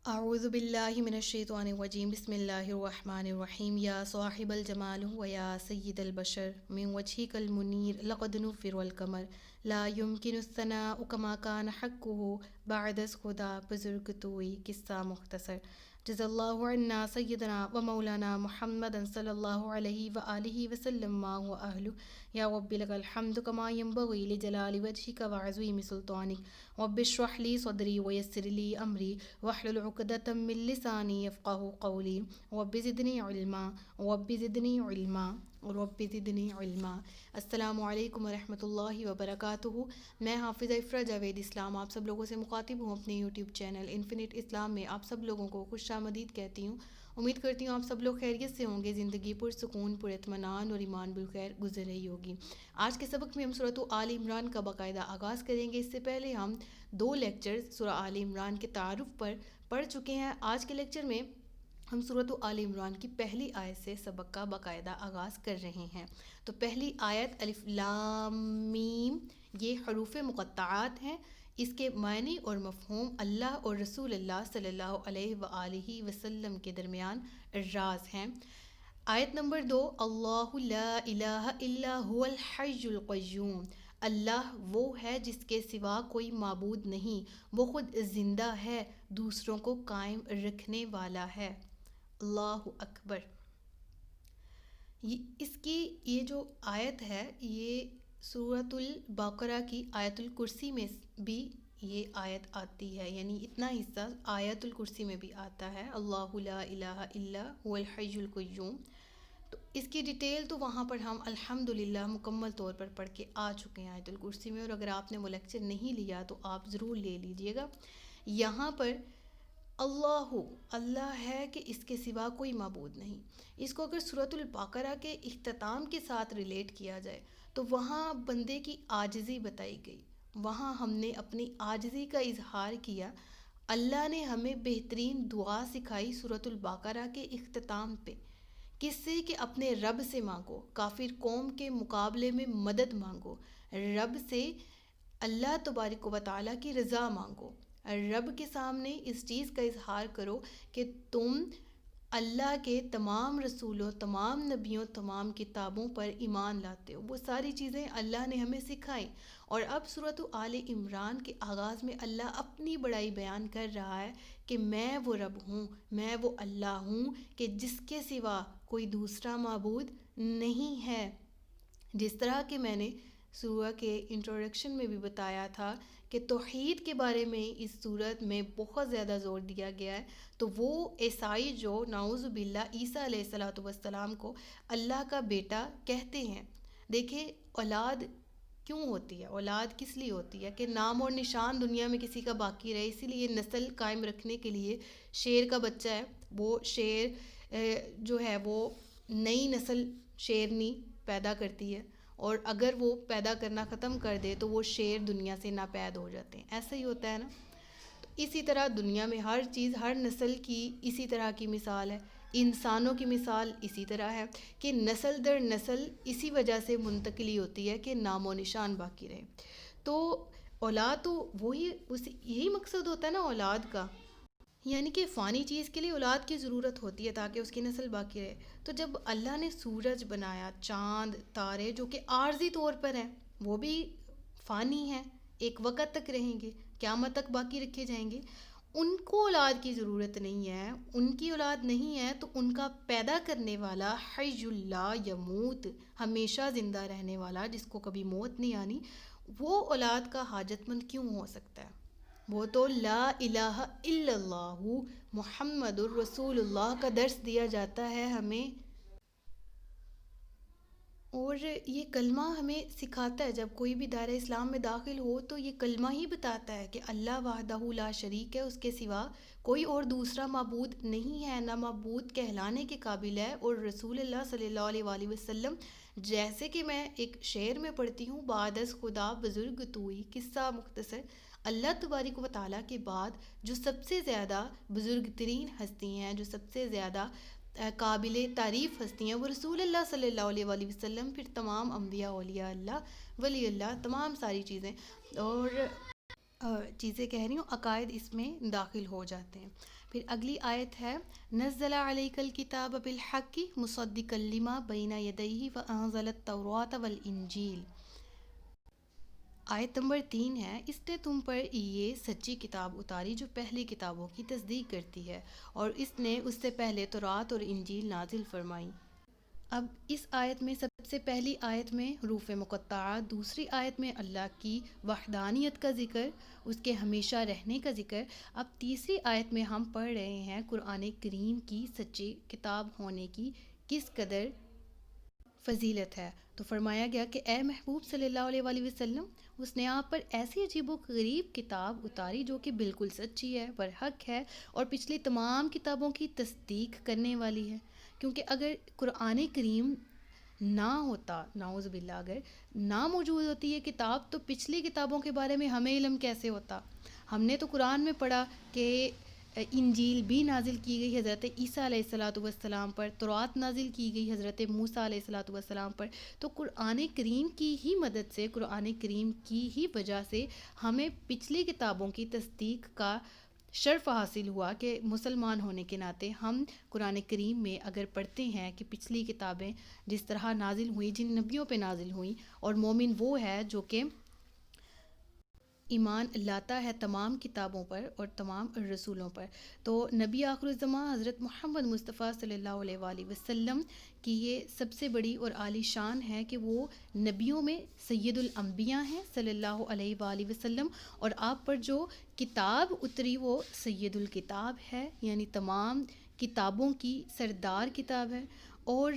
اعوذ باللہ من الشیطان الرجیم بسم اللہ الرحمن الرحیم یا صاحب الجمال و یا سید البشر من وجهک المنیر لقد نفر القمر لا يمكن الثناء كما كان حقه بعد از خدا بزرگ توئی قصہ مختصر جزا اللہ عنا سیدنا و مولانا محمد صلی اللہ علیہ وآلہ وسلم ما هو اہلہ یا رب لک الحمد کما ینبغی لجلال وجهک وعظیم سلطانک رب اشرح لی صدری ویسر لی امری واحلل عقدۃ من لسانی یفقہوا قولی رب زدنی علما رب زدنی علما رب زدنی علما۔ السلام علیکم ورحمۃ اللہ وبرکاتہ۔ میں حافظ افرا جاوید اسلام آپ سب لوگوں سے مخاطب ہوں اپنے یوٹیوب چینل انفینٹ اسلام میں آپ سب لوگوں کو خوش آمدید کہتی ہوں۔ امید کرتی ہوں آپ سب لوگ خیریت سے ہوں گے، زندگی پرسکون پر اطمینان اور ایمان بالخیر گزر رہی ہوگی۔ آج کے سبق میں ہم سورۃ آل عمران کا باقاعدہ آغاز کریں گے۔ اس سے پہلے ہم 2 لیکچرز سورہ آل عمران کے تعارف پر پڑھ چکے ہیں۔ آج کے لیکچر میں ہم سورۃ آل عمران کی پہلی آیت سے سبق کا باقاعدہ آغاز کر رہے ہیں۔ تو پہلی آیت الف لام میم، یہ حروف مقطعات ہیں۔ اس کے معنی اور مفہوم اللہ اور رسول اللہ صلی اللہ علیہ وآلہ وسلم کے درمیان راز ہیں۔ آیت نمبر 2، اللہ لا الہ الا هو الحی القیوم، اللہ وہ ہے جس کے سوا کوئی معبود نہیں، وہ خود زندہ ہے، دوسروں کو قائم رکھنے والا ہے۔ اللہ اکبر۔ اس کی یہ جو آیت ہے یہ سورۃ البقرہ کی آیت الکرسی میں بھی یہ آیت آتی ہے، یعنی اتنا حصہ آیت الکرسی میں بھی آتا ہے، اللہ لا الہ الا هو الحی القیوم۔ تو اس کی ڈیٹیل تو وہاں پر ہم الحمدللہ مکمل طور پر پڑھ کے آ چکے ہیں آیت الکرسی میں، اور اگر آپ نے وہ لیکچر نہیں لیا تو آپ ضرور لے لیجئے گا۔ یہاں پر اللہ ہے کہ اس کے سوا کوئی معبود نہیں، اس کو اگر سورۃ البقرہ کے اختتام کے ساتھ ریلیٹ کیا جائے تو وہاں بندے کی عاجزی بتائی گئی، وہاں ہم نے اپنی عاجزی کا اظہار کیا۔ اللہ نے ہمیں بہترین دعا سکھائی سورۃ البقرہ کے اختتام پہ، کس سے کہ اپنے رب سے مانگو، کافر قوم کے مقابلے میں مدد مانگو، رب سے اللہ تبارک و تعالیٰ کی رضا مانگو، رب کے سامنے اس چیز کا اظہار کرو کہ تم اللہ کے تمام رسولوں، تمام نبیوں، تمام کتابوں پر ایمان لاتے ہو۔ وہ ساری چیزیں اللہ نے ہمیں سکھائیں، اور اب سورۃ آل عمران کے آغاز میں اللہ اپنی بڑائی بیان کر رہا ہے کہ میں وہ رب ہوں، میں وہ اللہ ہوں کہ جس کے سوا کوئی دوسرا معبود نہیں ہے۔ جس طرح کہ میں نے سورہ کے انٹروڈکشن میں بھی بتایا تھا کہ توحید کے بارے میں اس صورت میں بہت زیادہ زور دیا گیا ہے، تو وہ عیسائی جو نعوذ باللہ عیسیٰ علیہ السلام کو اللہ کا بیٹا کہتے ہیں، دیکھیں اولاد کیوں ہوتی ہے، اولاد کس لیے ہوتی ہے کہ نام اور نشان دنیا میں کسی کا باقی رہے، اسی لیے نسل قائم رکھنے کے لیے شیر کا بچہ ہے، وہ شیر جو ہے وہ نئی نسل شیرنی پیدا کرتی ہے، اور اگر وہ پیدا کرنا ختم کر دے تو وہ شیر دنیا سے ناپید ہو جاتے ہیں، ایسا ہی ہوتا ہے نا۔ تو اسی طرح دنیا میں ہر چیز، ہر نسل کی اسی طرح کی مثال ہے، انسانوں کی مثال اسی طرح ہے کہ نسل در نسل اسی وجہ سے منتقلی ہوتی ہے کہ نام و نشان باقی رہے۔ تو اولاد تو یہی مقصد ہوتا ہے نا اولاد کا، یعنی کہ فانی چیز کے لیے اولاد کی ضرورت ہوتی ہے تاکہ اس کی نسل باقی رہے۔ تو جب اللہ نے سورج بنایا، چاند، تارے جو کہ عارضی طور پر ہیں، وہ بھی فانی ہیں، ایک وقت تک رہیں گے، قیامت تک باقی رکھے جائیں گے، ان کو اولاد کی ضرورت نہیں ہے، ان کی اولاد نہیں ہے، تو ان کا پیدا کرنے والا حی اللہ یموت، ہمیشہ زندہ رہنے والا جس کو کبھی موت نہیں آنی، وہ اولاد کا حاجت مند کیوں ہو سکتا ہے؟ وہ تو لا الہ الا اللہ محمد الرسول اللہ کا درس دیا جاتا ہے ہمیں، اور یہ کلمہ ہمیں سکھاتا ہے جب کوئی بھی دائرہ اسلام میں داخل ہو تو یہ کلمہ ہی بتاتا ہے کہ اللہ وحدہ لا شریک ہے، اس کے سوا کوئی اور دوسرا معبود نہیں ہے، نہ معبود کہلانے کے قابل ہے، اور رسول اللہ صلی اللہ علیہ وآلہ وسلم، جیسے کہ میں ایک شعر میں پڑھتی ہوں، بعد از خدا بزرگ توئی قصہ مختصر، اللہ تبارک و تعالیٰ کے بعد جو سب سے زیادہ بزرگ ترین ہستی ہیں، جو سب سے زیادہ قابل تعریف ہستی ہیں، وہ رسول اللہ صلی اللہ علیہ وآلہ وسلم، پھر تمام انبیاء، اولیاء اللہ، ولی اللہ، تمام ساری چیزیں۔ اور چیزیں کہہ رہی ہوں، عقائد اس میں داخل ہو جاتے ہیں۔ پھر اگلی آیت ہے نزل علیک الکتاب بالحق مصدقا لما بین یدیہ وانزل التوراۃ والانجیل۔ آیت نمبر 3 ہے اس نے تم پر یہ سچی کتاب اتاری جو پہلی کتابوں کی تصدیق کرتی ہے، اور اس نے اس سے پہلے تورات اور انجیل نازل فرمائی۔ اب اس آیت میں سب سے پہلی آیت میں حروف مقطعات، دوسری آیت میں اللہ کی وحدانیت کا ذکر، اس کے ہمیشہ رہنے کا ذکر۔ اب تیسری آیت میں ہم پڑھ رہے ہیں قرآن کریم کی سچی کتاب ہونے کی کس قدر فضیلت ہے۔ تو فرمایا گیا کہ اے محبوب صلی اللہ علیہ وآلہ وسلم، اس نے آپ پر ایسی عجیب و غریب کتاب اتاری جو کہ بالکل سچی ہے، برحق ہے، اور پچھلی تمام کتابوں کی تصدیق کرنے والی ہے۔ کیونکہ اگر قرآن کریم نہ ہوتا، نعوذ باللہ، اگر نہ موجود ہوتی یہ کتاب، تو پچھلی کتابوں کے بارے میں ہمیں علم کیسے ہوتا؟ ہم نے تو قرآن میں پڑھا کہ انجیل بھی نازل کی گئی حضرت عیسیٰ علیہ السلام پر، تورات نازل کی گئی حضرت موسیٰ علیہ السلام پر۔ تو قرآن کریم کی ہی مدد سے، قرآن کریم کی ہی وجہ سے ہمیں پچھلی کتابوں کی تصدیق کا شرف حاصل ہوا کہ مسلمان ہونے کے ناطے ہم قرآن کریم میں اگر پڑھتے ہیں کہ پچھلی کتابیں جس طرح نازل ہوئیں، جن نبیوں پہ نازل ہوئیں، اور مومن وہ ہے جو کہ ایمان لاتا ہے تمام کتابوں پر اور تمام رسولوں پر۔ تو نبی آخر الزماں حضرت محمد مصطفیٰ صلی اللہ علیہ وآلہ وسلم کی یہ سب سے بڑی اور عالی شان ہے کہ وہ نبیوں میں سید الانبیاء ہیں صلی اللہ علیہ وآلہ وسلم، اور آپ پر جو کتاب اتری وہ سید الکتاب ہے، یعنی تمام کتابوں کی سردار کتاب ہے، اور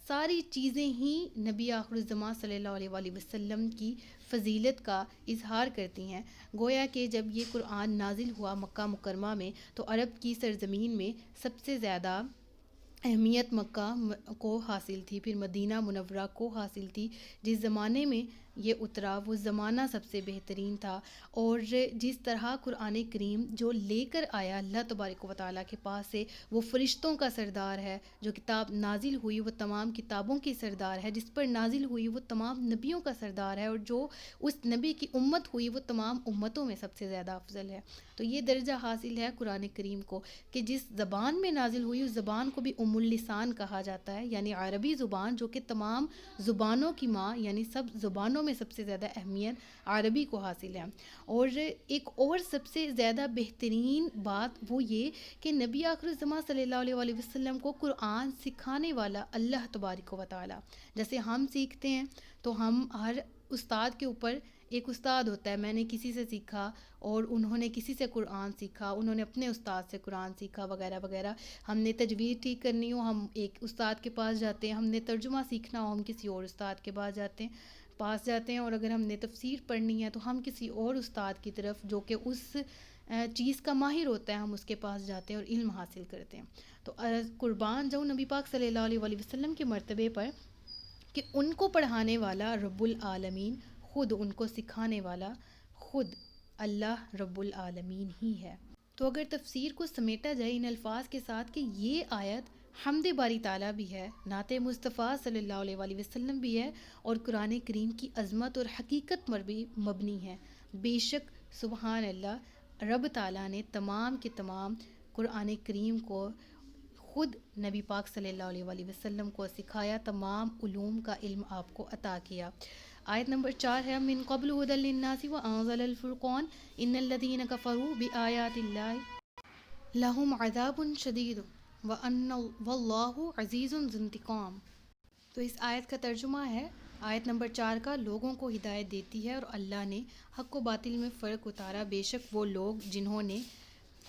ساری چیزیں ہی نبی آخر الزماں صلی اللہ علیہ وآلہ وسلم کی فضیلت کا اظہار کرتی ہیں۔ گویا کہ جب یہ قرآن نازل ہوا مکہ مکرمہ میں، تو عرب کی سرزمین میں سب سے زیادہ اہمیت مکہ کو حاصل تھی، پھر مدینہ منورہ کو حاصل تھی۔ جس زمانے میں یہ اترا وہ زمانہ سب سے بہترین تھا، اور جس طرح قرآن کریم جو لے کر آیا اللہ تبارک و تعالیٰ کے پاس سے، وہ فرشتوں کا سردار ہے۔ جو کتاب نازل ہوئی وہ تمام کتابوں کی سردار ہے، جس پر نازل ہوئی وہ تمام نبیوں کا سردار ہے، اور جو اس نبی کی امت ہوئی وہ تمام امتوں میں سب سے زیادہ افضل ہے۔ تو یہ درجہ حاصل ہے قرآن کریم کو کہ جس زبان میں نازل ہوئی اس زبان کو بھی ام اللسان کہا جاتا ہے، یعنی عربی زبان جو کہ تمام زبانوں کی ماں، یعنی سب زبانوں میں سب سے زیادہ اہمیت عربی کو حاصل ہے۔ اور ایک اور سب سے زیادہ بہترین بات وہ یہ کہ نبی آخر الزماں صلی اللہ علیہ وآلہ وسلم کو قرآن سکھانے والا اللہ تبارک و تعالیٰ، جیسے ہم سیکھتے ہیں تو ہم ہر استاد کے اوپر ایک استاد ہوتا ہے، میں نے کسی سے سیکھا اور انہوں نے کسی سے قرآن سیکھا، انہوں نے اپنے استاد سے قرآن سیکھا وغیرہ وغیرہ۔ ہم نے تجوید ٹھیک کرنی ہو ہم ایک استاد کے پاس جاتے ہیں، ہم نے ترجمہ سیکھنا ہو ہم کسی اور استاد کے پاس جاتے ہیں، اور اگر ہم نے تفسیر پڑھنی ہے تو ہم کسی اور استاد کی طرف جو کہ اس چیز کا ماہر ہوتا ہے ہم اس کے پاس جاتے ہیں اور علم حاصل کرتے ہیں۔ تو قربان جاؤں نبی پاک صلی اللہ علیہ وآلہ وسلم کے مرتبے پر کہ ان کو پڑھانے والا رب العالمین، خود ان کو سکھانے والا خود اللہ رب العالمین ہی ہے۔ تو اگر تفسیر کو سمیٹا جائے ان الفاظ کے ساتھ کہ یہ آیت حمد باری تعالیٰ بھی ہے، نعت مصطفیٰ صلی اللہ علیہ وآلہ وسلم بھی ہے، اور قرآن کریم کی عظمت اور حقیقت پر بھی مبنی ہے۔ بے شک سبحان اللہ، رب تعالیٰ نے تمام کے تمام قرآن کریم کو خود نبی پاک صلی اللہ علیہ وآلہ وسلم کو سکھایا، تمام علوم کا علم آپ کو عطا کیا۔ آیت نمبر 4 ہے من قبل ھدی للناس وانزل الفرقان ان الذین کفروا بآیات اللہ لہم عذاب شدید واللہ عزیز ذو انتقام۔ تو اس آیت کا ترجمہ ہے، آیت نمبر 4 کا، لوگوں کو ہدایت دیتی ہے اور اللہ نے حق و باطل میں فرق اتارا، بے شک وہ لوگ جنہوں نے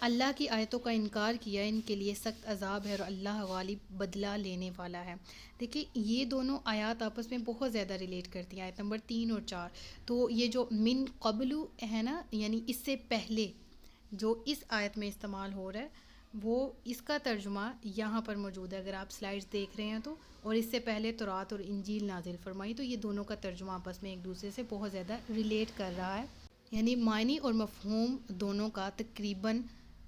اللہ کی آیتوں کا انکار کیا ان کے لیے سخت عذاب ہے، اور اللہ غالب بدلہ لینے والا ہے۔ دیکھیں یہ دونوں آیات آپس میں بہت زیادہ ریلیٹ کرتی ہیں، آیت نمبر 3 اور 4۔ تو یہ جو من قبل ہے نا، یعنی اس سے پہلے جو اس آیت میں استعمال ہو رہا ہے وہ اس کا ترجمہ یہاں پر موجود ہے، اگر آپ سلائڈز دیکھ رہے ہیں تو، اور اس سے پہلے تورات اور انجیل نازل فرمائی، تو یہ دونوں کا ترجمہ آپس میں ایک دوسرے سے بہت زیادہ ریلیٹ کر رہا ہے، یعنی معنی اور مفہوم دونوں کا تقریباً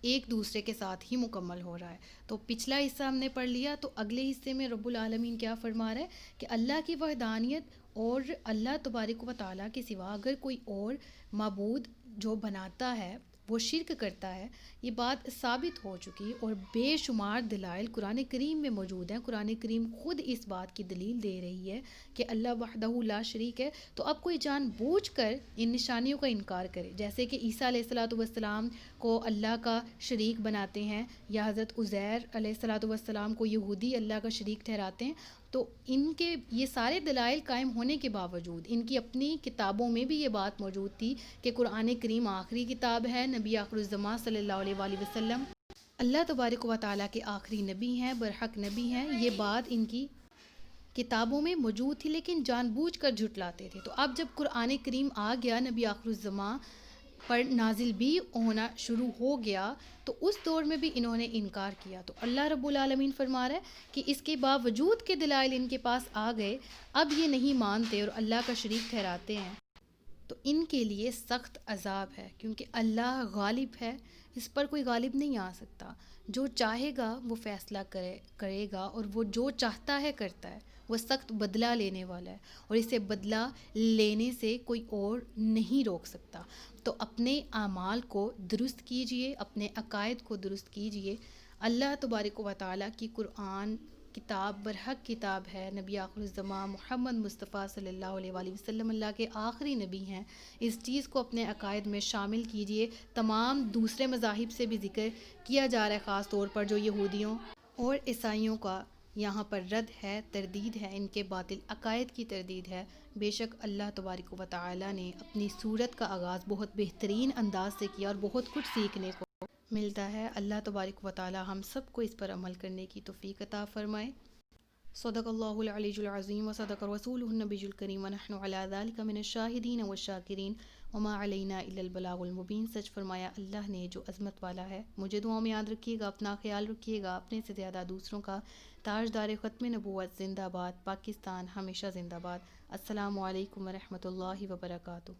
ایک دوسرے کے ساتھ ہی مکمل ہو رہا ہے۔ تو پچھلا حصہ ہم نے پڑھ لیا، تو اگلے حصے میں رب العالمین کیا فرما رہا ہے کہ اللہ کی وحدانیت اور اللہ تبارک و تعالیٰ کے سوا اگر کوئی اور معبود جو بناتا ہے وہ شرک کرتا ہے، یہ بات ثابت ہو چکی اور بے شمار دلائل قرآن کریم میں موجود ہیں۔ قرآن کریم خود اس بات کی دلیل دے رہی ہے کہ اللہ وحدہ لا شریک ہے۔ تو اب کوئی جان بوجھ کر ان نشانیوں کا انکار کرے، جیسے کہ عیسیٰ علیہ الصلاۃ والسلام کو اللہ کا شریک بناتے ہیں، یا حضرت عزیر علیہ الصلاۃ والسلام کو یہودی اللہ کا شریک ٹھہراتے ہیں، تو ان کے یہ سارے دلائل قائم ہونے کے باوجود ان کی اپنی کتابوں میں بھی یہ بات موجود تھی کہ قرآن کریم آخری کتاب ہے، نبی آخر الزماں صلی اللہ علیہ وآلہ وسلم اللہ تبارک و تعالیٰ کے آخری نبی ہیں، برحق نبی ہیں، یہ بات ان کی کتابوں میں موجود تھی، لیکن جان بوجھ کر جھٹلاتے تھے۔ تو اب جب قرآن کریم آ گیا، نبی آخر الزماں پر نازل بھی ہونا شروع ہو گیا، تو اس دور میں بھی انہوں نے انکار کیا۔ تو اللہ رب العالمین فرما رہا ہے کہ اس کے باوجود کہ دلائل ان کے پاس آ گئے، اب یہ نہیں مانتے اور اللہ کا شریک ٹھہراتے ہیں، تو ان کے لیے سخت عذاب ہے، کیونکہ اللہ غالب ہے، اس پر کوئی غالب نہیں آ سکتا۔ جو چاہے گا وہ فیصلہ کرے گا، اور وہ جو چاہتا ہے کرتا ہے، وہ سخت بدلہ لینے والا ہے، اور اسے بدلہ لینے سے کوئی اور نہیں روک سکتا۔ تو اپنے اعمال کو درست کیجئے، اپنے عقائد کو درست کیجئے۔ اللہ تبارک و تعالیٰ کی قرآن کتاب برحق کتاب ہے، نبی آخر الزماں محمد مصطفیٰ صلی اللہ علیہ وآلہ وسلم اللہ کے آخری نبی ہیں، اس چیز کو اپنے عقائد میں شامل کیجئے۔ تمام دوسرے مذاہب سے بھی ذکر کیا جا رہا ہے، خاص طور پر جو یہودیوں اور عیسائیوں کا یہاں پر رد ہے، تردید ہے، ان کے باطل عقائد کی تردید ہے۔ بے شک اللہ تبارک و تعالیٰ نے اپنی سورت کا آغاز بہت بہترین انداز سے کیا، اور بہت کچھ سیکھنے کو ملتا ہے۔ اللہ تبارک و تعالیٰ ہم سب کو اس پر عمل کرنے کی توفیق عطا فرمائے۔ صدق اللہ العلی العظیم و صدق رسولہ النبی الکریم، ونحن علی ذلک من الشاہدین والشاکرین وما علینا الا البلاغ المبین۔ سچ فرمایا اللہ نے جو عظمت والا ہے۔ مجھے دعاؤں میں یاد رکھیے گا، اپنا خیال رکھیے گا، اپنے سے زیادہ دوسروں کا۔ تاجدار ختم نبوت زندہ باد، پاکستان ہمیشہ زندہ باد۔ السلام علیکم ورحمۃ اللہ وبرکاتہ۔